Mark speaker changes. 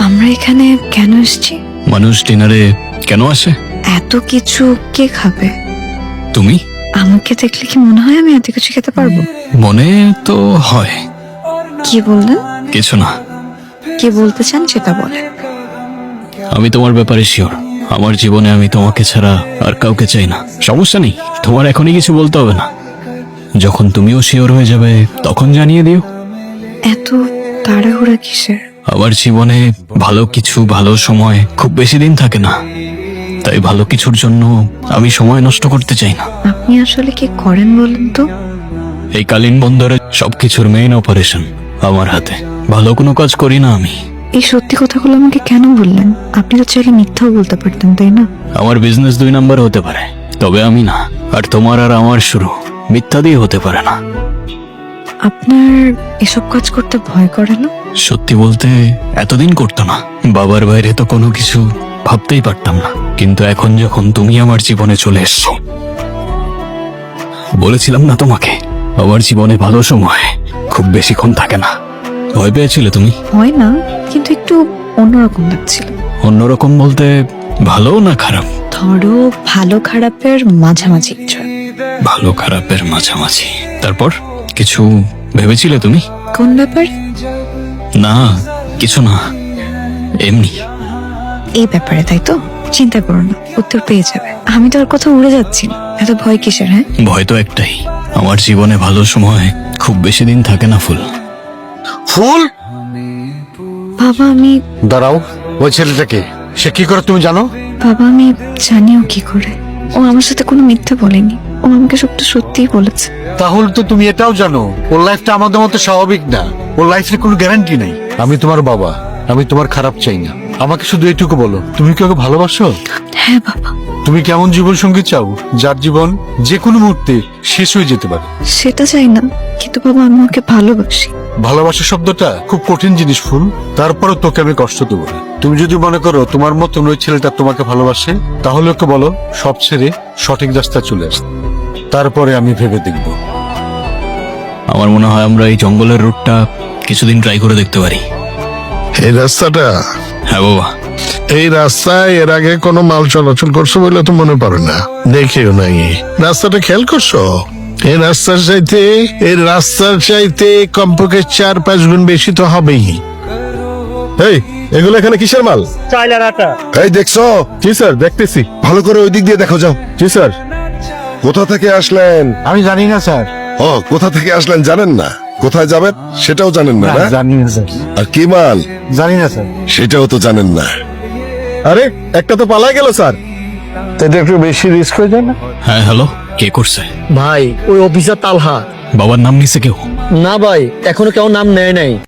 Speaker 1: আমরা এখানে কেন এসেছি?
Speaker 2: মানুষ ডিনারে কেন আসে?
Speaker 1: এত কিছু কে খাবে?
Speaker 2: তুমি?
Speaker 1: আমাকে দেখলে কি মনে হয় আমি এত কিছু খেতে পারবো?
Speaker 2: মনে তো হয়।
Speaker 1: কি বললেন?
Speaker 2: কিছু না।
Speaker 1: কি বলতে চান সেটা বলেন।
Speaker 2: আমি তোমার ব্যাপারে শিওর। আমার জীবনে আমি তোমাকে ছাড়া আর কাউকে চাই না। সমস্যা নেই, তোমার এখনই কিছু বলতে হবে না। যখন তুমিও শিওর হয়ে যাবে তখন জানিয়ে দিও।
Speaker 1: এত তাড়াহুড়া কিসের?
Speaker 2: আমার জীবনে ভালো কিছু, ভালো সময় খুব বেশি দিন থাকে না, তাই ভালো কিছুর জন্য আমি সময় নষ্ট করতে চাই না।
Speaker 1: আপনি আসলে কি করেন বলেন তো?
Speaker 2: এই কালীন বন্দরে সবকিছুর মেইন অপারেশন আমার হাতে। ভালো কোনো কাজ করি না আমি।
Speaker 1: এই সত্যি কথাগুলো আমাকে কেন বললেন? আপনি তো চাইলে মিথ্যাও বলতে পারতেন, তাই না?
Speaker 2: আমার বিজনেস 2 নাম্বার হতে পারে, তবে আমি না। আর তোমার আর আমার শুরু মিথ্যা দিয়ে হতে পারে না।
Speaker 1: আপনার এসব কাজ করতে ভয় করে না?
Speaker 2: সত্যি বলতে এতদিন করতো না। বাবার বাইরে তো কোনো কিছু ভাবতেই পারতাম না, কিন্তু এখন যখন তুমি আমার জীবনে চলে এসছো, বলেছিলাম না তোমাকে আমার জীবনে ভালো সময় খুব বেশিক্ষণ থাকে না। ভয় পেয়েছিলে তুমি?
Speaker 1: হয় না, কিন্তু একটু অন্যরকম লাগছিল।
Speaker 2: অন্যরকম বলতে ভালো না খারাপ?
Speaker 1: ধরো ভালো খারাপের মাঝামাঝি কিছু।
Speaker 2: ভালো খারাপের মাঝামাঝি। তারপর কিছু ভেবেছিলে তুমি?
Speaker 1: কোন ব্যাপার?
Speaker 2: না, কিছু না, এমনি।
Speaker 1: এই ব্যাপারে, তাই তো? চিন্তা করো না, উত্তর পেয়ে যাবে। আমি তো আর কোথাও উড়ে যাচ্ছি না। এত ভয় কিসের? হ্যাঁ,
Speaker 2: ভয় তো একটাই, আমার জীবনে ভালো সময় খুব বেশি দিন থাকে না। ফুল
Speaker 3: ফুল,
Speaker 1: বাবা আমি
Speaker 3: দাঁড়াও। ওই ছেলেটাকে, সে কি করে তুমি জানো?
Speaker 1: বাবা আমি জানিও কি করে। ও আমার সাথে কোনো মিথ্যা বলেনি, ও আমাকে সবটা সত্যিই বলেছে।
Speaker 3: তাহলে তো তুমি এটাও জানো ওর লাইফটা আমাদের মতো স্বাভাবিক না। ওর লাইফের কোনো গ্যারান্টি নাই। আমি তোমার বাবা, আমি তোমার খারাপ চাই না। আমাকে শুধু এইটুকু বলো, তুমি কি ওকে ভালোবাসো?
Speaker 1: হ্যাঁ বাবা।
Speaker 3: তুমি কেমন জীবন সঙ্গী চাও যার জীবন যে কোনো মুহূর্তে শেষ হয়ে যেতে পারে?
Speaker 1: সেটা চাই না, কিন্তু বাবা আমি ওকে ভালোবাসি।
Speaker 3: ভালোবাসা শব্দটা খুব কঠিন জিনিস ফুল, তারপরও তোকে আমি কষ্ট দেবো না। তুমি যদি মনে করো তোমার মতন ওই ছেলেটা তোমাকে ভালোবাসে, তাহলে ওকে বলো সব ছেড়ে সঠিক রাস্তা চলে আসতে, তারপরে আমি ভেবে দেখব।
Speaker 2: আমার মনে হয় আমরা এই জঙ্গলের রুটটা কিছুদিন ট্রাই করে দেখতে পারি।
Speaker 4: এই রাস্তাটা,
Speaker 2: হ্যাঁ বাবা।
Speaker 4: এই রাস্তায় এর আগে কোনো মাল চলাচল করছো বলে তো মনে পড়ে না, দেখেও নাই। রাস্তাটা খেয়াল করছো? এই রাস্তার চাইতে কমপক্ষে 4-5 গুণ বেশি তো হবেই।
Speaker 5: এই, এগুলো এখানে কিসের মাল?
Speaker 6: চাইল আর আটা।
Speaker 5: এই দেখছো? জি স্যার, দেখতেছি। ভালো করে ওই দিক দিয়ে দেখো, যাও। জি স্যার। কোথা থেকে আসলেন?
Speaker 3: আমি জানি না স্যার।
Speaker 5: ও, কোথা থেকে আসলেন জানেন না? কোথায় যাবেন সেটাও জানেন না? না?
Speaker 3: জানি না স্যার।
Speaker 5: আর কি মাল
Speaker 3: জানি না স্যার।
Speaker 5: সেটাও তো জানেন না।
Speaker 6: আরে একটা তো পালাই গেল স্যার।
Speaker 3: এটা একটু বেশি রিস্ক হয়ে যায় না?
Speaker 2: হ্যাঁ, হ্যালো, কে করছে?
Speaker 6: ভাই ওই অফিসার তালহা।
Speaker 2: বাবার নাম নিছে কেউ?
Speaker 6: না ভাই, এখনো কেউ নাম নেয় নাই।